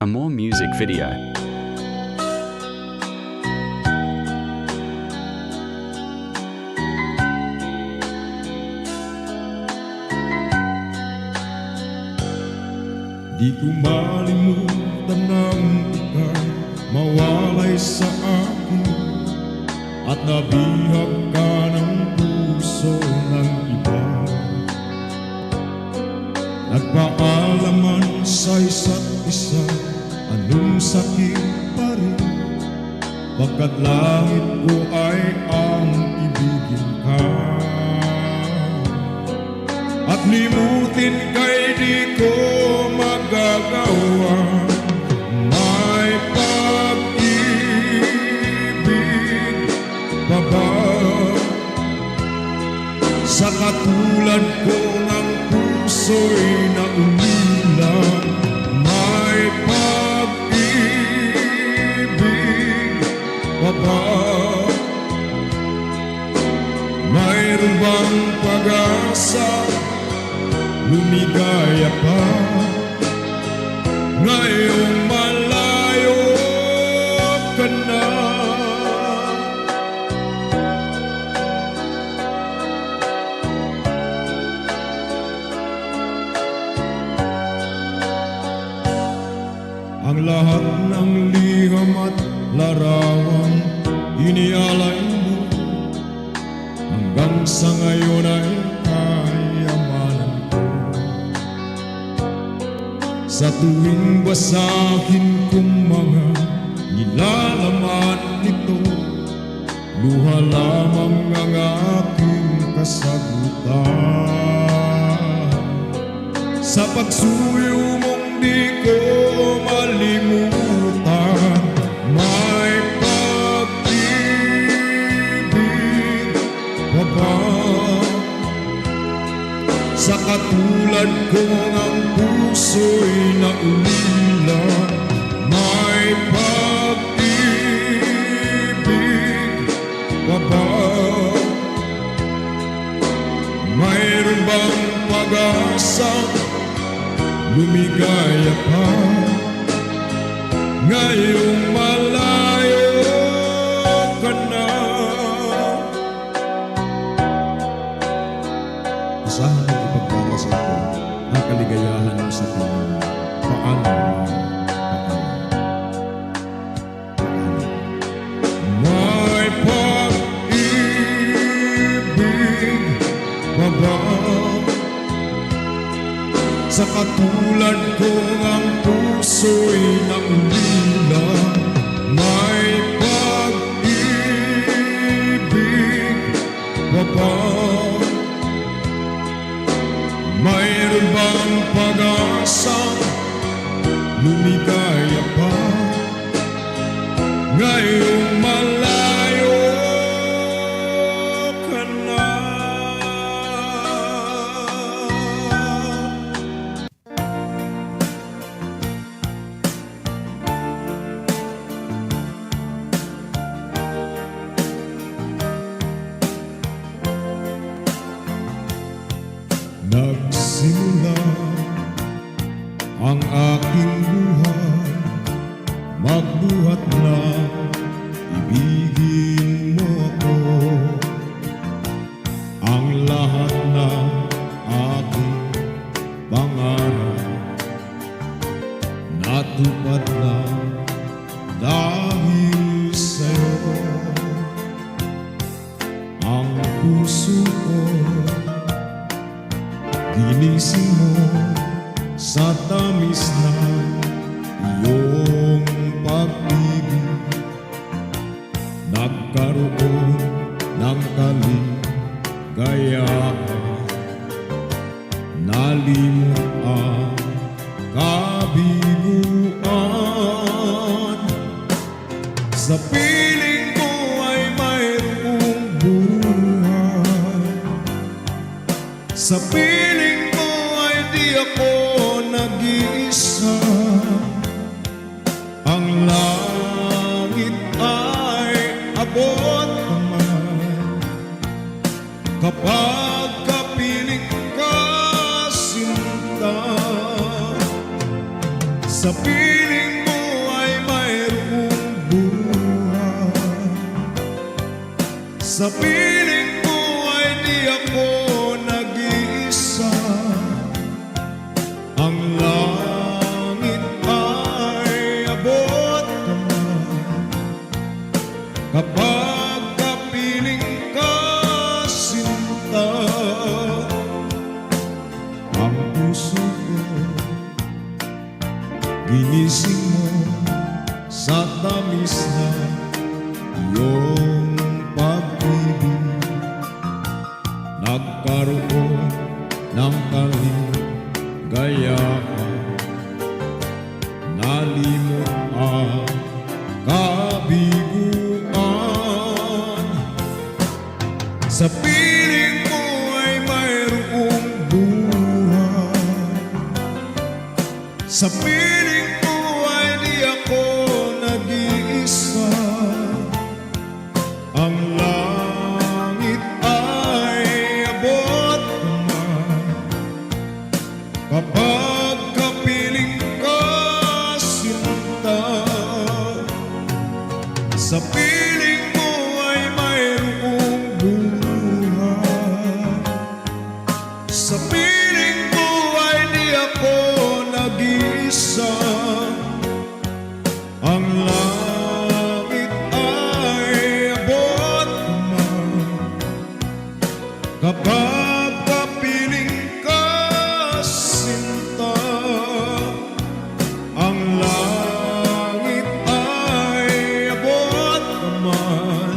A more music video. Di ko malimutan ng ika'y mawalay sa akin at nabihag ka ng puso ng iba. Nagpaalaman sa isa't isa, anong sakit pa rin, pagkat langit ko ay ang ibigin ka. At limutin ka'y di ko magagawa, may pag-ibig pa ba sa katulad ko ng puso'y naumilang? May pag-ibig pa ba? Mayroon bang pag-asa? Lumigaya pa ngayong malayo ka na. Ang lahat ng liham at larawan inialay mo, hanggang sa ngayon ay kayamanan ko. Sa tuwing basahin kong mga nilalaman nito, luha lamang ang aking kasagutan. Sa pagsuyo mong di ko malimutan, may pag-ibig pa ba sa katulad ko ang puso'y naulila? May pag-ibig pa ba? Mayroon bang pag-asa? Lumigaya pa ngayong malayo ka na. Usahan mo ipagdarasal ko ang kaligayahan mo sa tingin. Paano? May pag-ibig pa ba sa katulad ko ang puso'y naulila? May pag-ibig pa ba? Mayroon bang pag-asa? Lumigaya pa ngayong malayo ka na. Nagsimula ang aking buhay, magbuhat na ibigin mo ako. Ang lahat ng aking pangarap natupad na dahil sa'yo. Ang puso ko ginising mo sa tamis na iyong pag-ibig. Nagkaroon ng kaligayahan, nalimot ang kabiguan. Sa piling mo ay mayroong buhay, sa piling mo ay di ako nag-iisa. Sa piling mo ay di ako nag-iisa. Ang langit ay abot kamay kapag kapiling ka, sinta. Ang puso ko ginising mo sa tamis na iyong pag-ibig. Nagkaroon ng kaligayahan, nalimot ang kabiguan. Sa piling mo ay mayroong buhay. Sa piling mo ay di ako nag-iisa. Ang langit ay abot kamay kapag kapiling ka, sinta. Sa piling mo ay mayroong buhay. Sa piling mo ay di ako nag-iisa. Ang langit ay abot kamay kapag kapiling ka, sinta. Ang langit ay abot kamay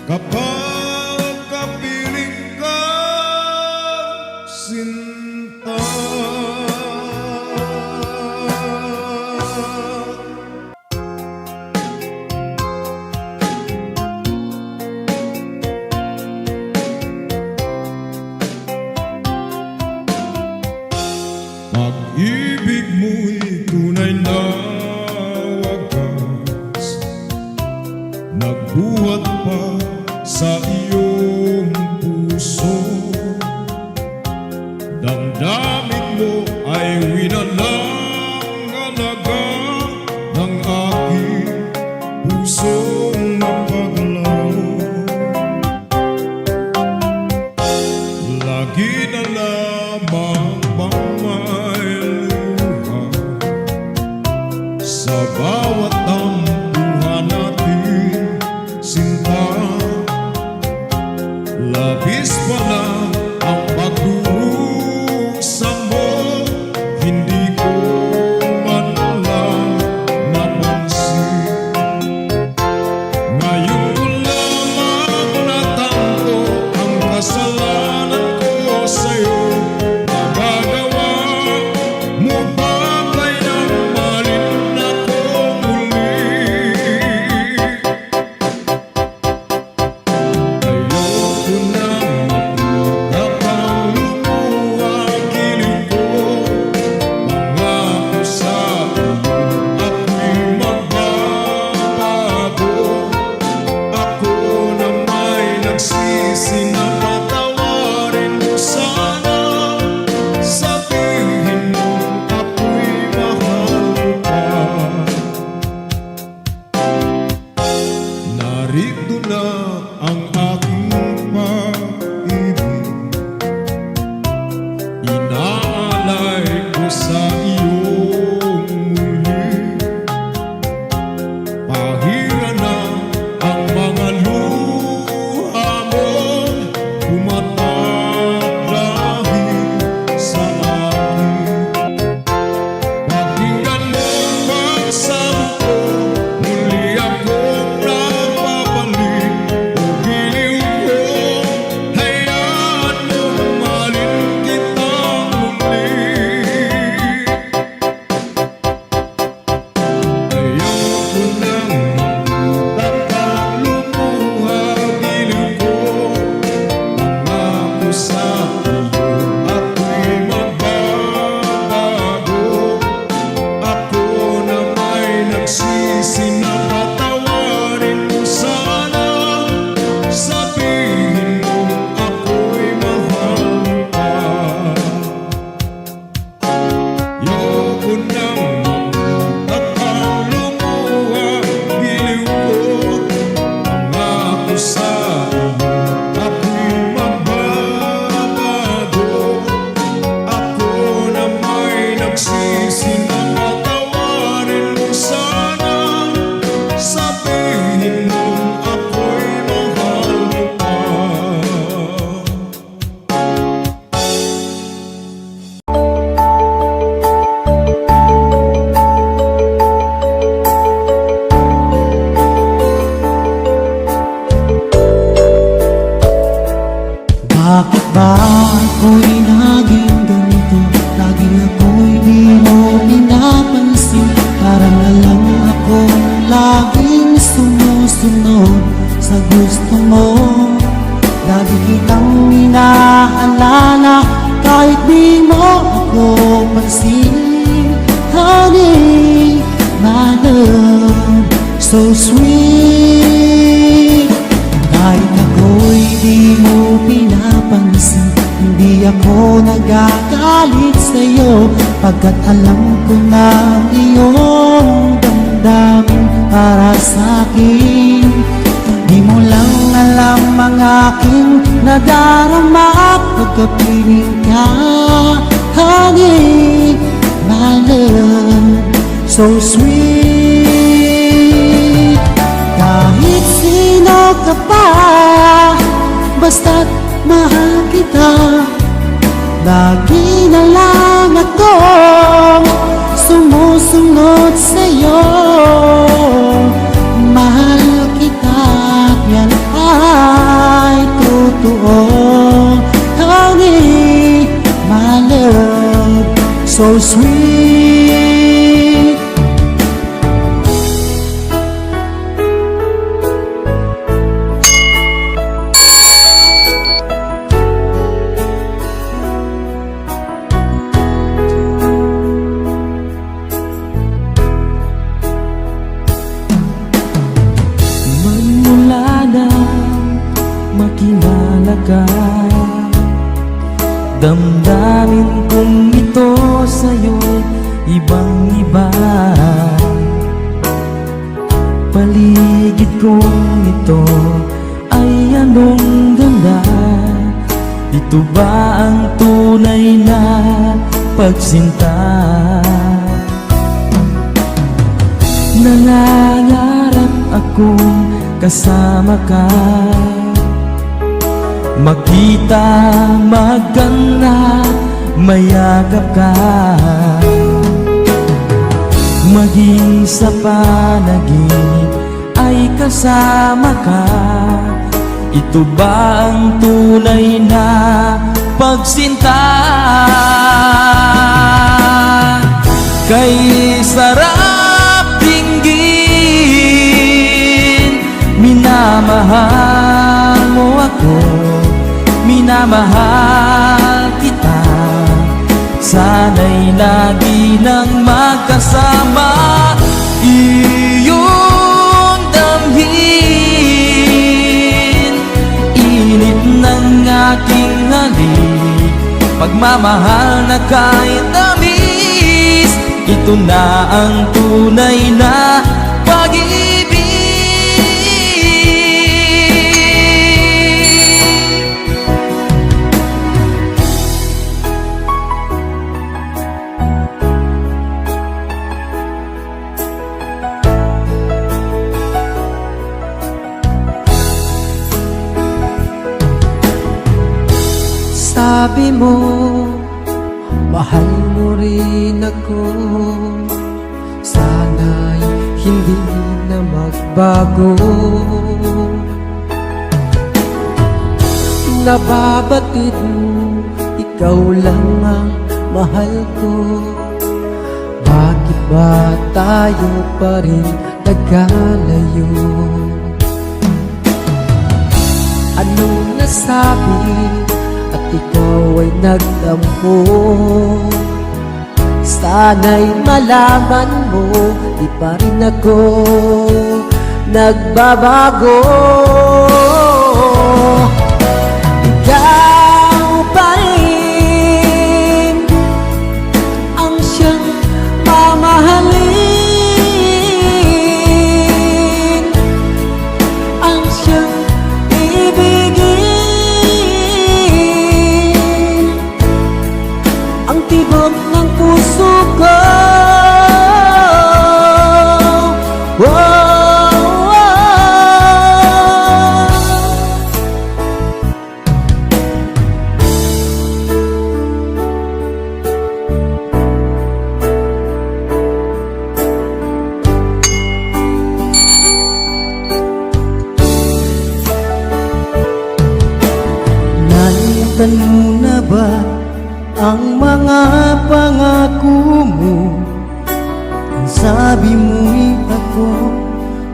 kapag kapiling ka, sinta. Pag-ibig mo'y tunay na wagas, nagbuhat pa sa iyong puso. Damdamin mo ay winalang halaga ng aking pusong napaglaro. Lagi na lamang bang may luha sa bawat tampuhan natin, sinta. Labis pa na ang pagdurusa mo, hindi ko man lang napansin. Ngayon ko lamang natanto ang kasalanan ko sa'yo. Nagagawa mo ba ba'y nang mahalin ako muli? Ayoko nang mapunta pang lumuha, giliw ko. Pangako sa iyo ako'y magbabago. Ako na may nagsisi na patawarin mo sana. Sabihin mo ako'y mahal pa. Narito na ang aking pag-ibig, inaalay ko sa iyong muli. Pahira na ang mga luha mo, pumatak dahil sa akin. Pakinggan mo ang pagsabi ko, muli akong napapalik. O giliw ko, hayaan mong mahalin kita muli. Ayoko nang mapunta pang lumuha, giliw ko. Pangako sa iyo ako'y magbabago. Ako na may nagsisi na patawarin mo sana. Sabihin mo ako'y mahal pa. Ayoko nang mapunta pang lumuha, giliw ko. Pangako sa sumunod sa gusto mo. Lagi kitang inaalala kahit di mo ako pansin. Honey, my love, so sweet. Kahit ako'y di mo pinapansin, hindi ako nagagalit sa'yo, pagkat alam ko na iyong damdamin para sa'kin. Di mo lang alam ang aking nadarama pagkapiling ka. Honey, my love, so sweet. Kahit sino ka pa, basta't mahal kita. Lagi na lang akong sumusunod sa'yo. Mahal kita, yan ay totoo. Honey, my love, so sweet. Magmula na makilala ka, damdamin kong ito sa'yo ibang-iba. Paligid kong ito ay anong ganda. Ito ba ang tunay na pagsinta? Nangangarap akong kasama ka, makita, magkana, mayakap ka, maging sa panaginip ay kasama ka. Ito ba ang tunay na pagsinta? Kay sarap dinggin, minamahal mo ako, minamahal kita. Sana'y lagi nang magkasama, iyong damhin, init ng aking halik, pagmamahal na kahit tamis. Ito na ang tunay na pag-ibig. Sabi mo, mahal mo rin ako. Sana'y hindi na magbago. Nababatid mo, ikaw lang ang mahal ko. Bakit ba tayo pa rin nagkalayo? Anong nasabi at ikaw ay nagtampo? Sana'y malaman mo, di pa rin ako nagbabago. Ikaw pa rin ang siyang mamahalin, ang siyang ibigin, ang tibok ng puso ko. Nalimutan mo na ba ang mga pangako mo? Ang sabi mo'y ako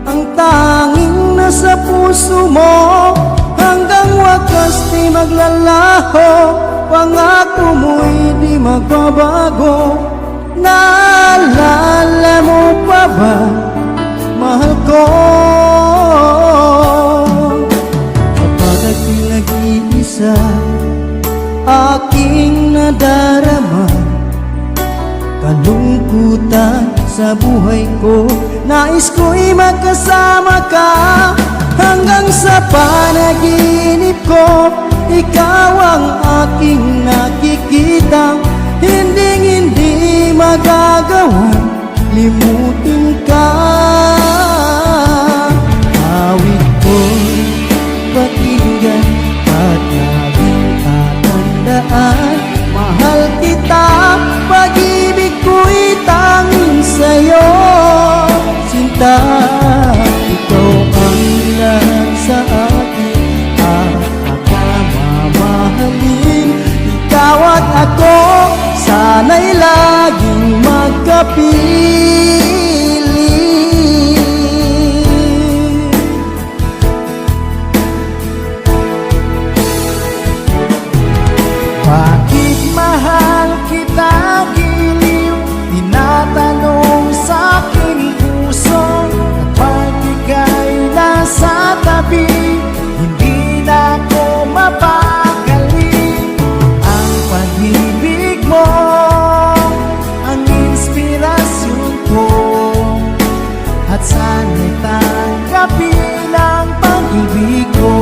ang tanging ka sa puso mo, hanggang wakas di maglalaho. Pangako mo'y di magbabago. Naalala mo pa ba, mahal ko? Kapag ako'y nag-iisa, aking nadarama kalungkutan sa buhay ko. Nais ko'y magkasama ka hanggang sa panaginip ko. Ikaw ang aking nakikita, hindi magagawang limutin ka. Awit ko'y pakinggan at laging tatandaan. Mahal kita, pag-ibig ko'y tanging sa'yo. Sinta, ikaw ang lahat sa akin, at mamahalin. Ikaw at ako, sana'y laging magkapiling. Bakit mahal kita giliw? Tinatanong sa aking puso. Kapag ika'y nasa tabi, hindi na ako mapakali. Ang pag-ibig mo ang inspirasyon ko, at sana'y tanggapin ang pag-ibig ko.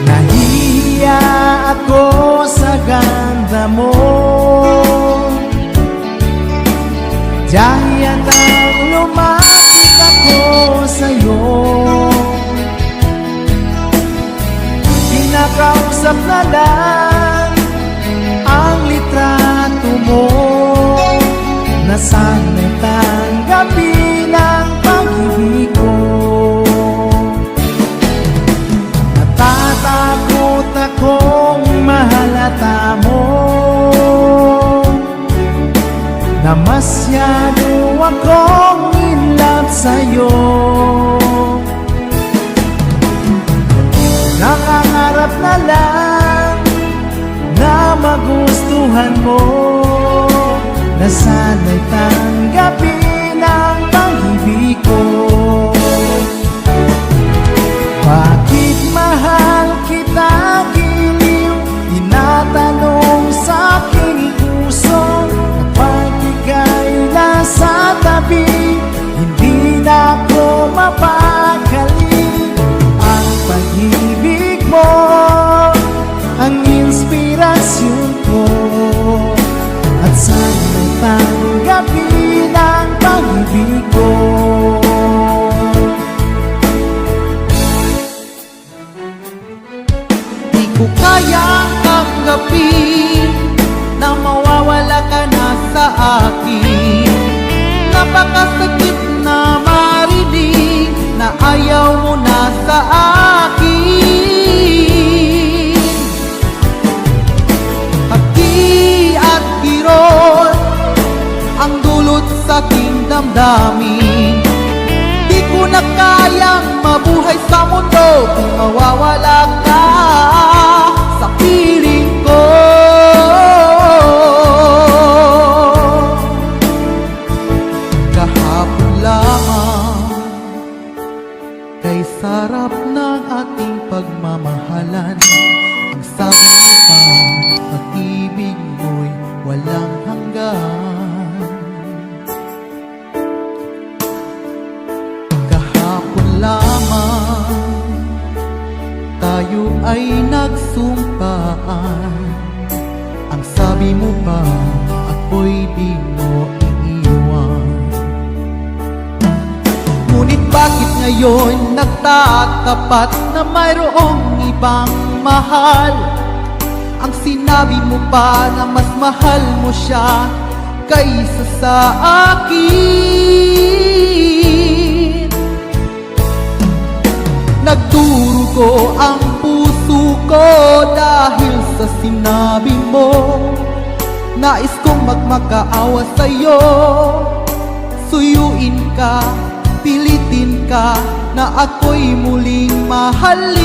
Nahihiya ako sa ganda mo, dahil nang lumapit ako sa'yo. Kinakausap na lang ang litrato mo, na sana'y tanggapin ang pag-ibig ko. Natatakot akong mahalata mo, na masyado akong in love sa'yo. Nakangarap na lang na magustuhan mo, na sana'y tanggapin ang pag-ibig ko. Bakit mahal kita giliw? Tinatanong sa aking puso. Kapag ika'y nasa tabi, hindi na ako mapakali. Ang pag-ibig mo ang inspirasyon ko, at sana'y tanggapin ang pag-ibig ko. Di ko kayang tanggapin na mawawala ka na sa akin. Napakasakit na marinig na ayaw mo na sa akin. Hati at kirot ang dulot sa aking damdamin. Di ko na kayang mabuhay sa mundo kung mawawala ka sa piling ko. Kahapon lamang kay sarap ng ating pagmamahalan, ang sabi mo pa, pag-ibig mo'y walang hanggan. Kahapon lamang tayo ay nagsumpaan, ang sabi mo pa, ako'y di mo iiwan. Ngunit bakit ngayon nagtatapat na mayroong ibang mahal? Ang sinabi mo pa na mas mahal mo siya kaysa sa akin. Nagdurugo ang puso ko dahil sa sinabi mo. Nais kong magmakaawa sa'yo, suyuin ka pilitin ka na ako'y muling mahalin.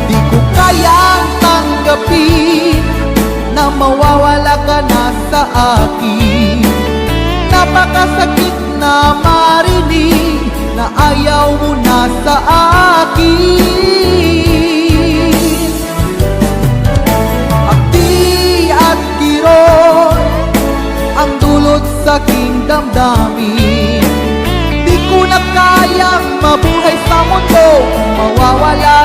Di ko kayang tanggapin na mawawala ka na sa akin. Napakasakit na marinig na ayaw mo na sa akin. Akdi at kirot ang dulot sa aking damdamin. Di ko na kayang mabuhay sa mundo kung mawawala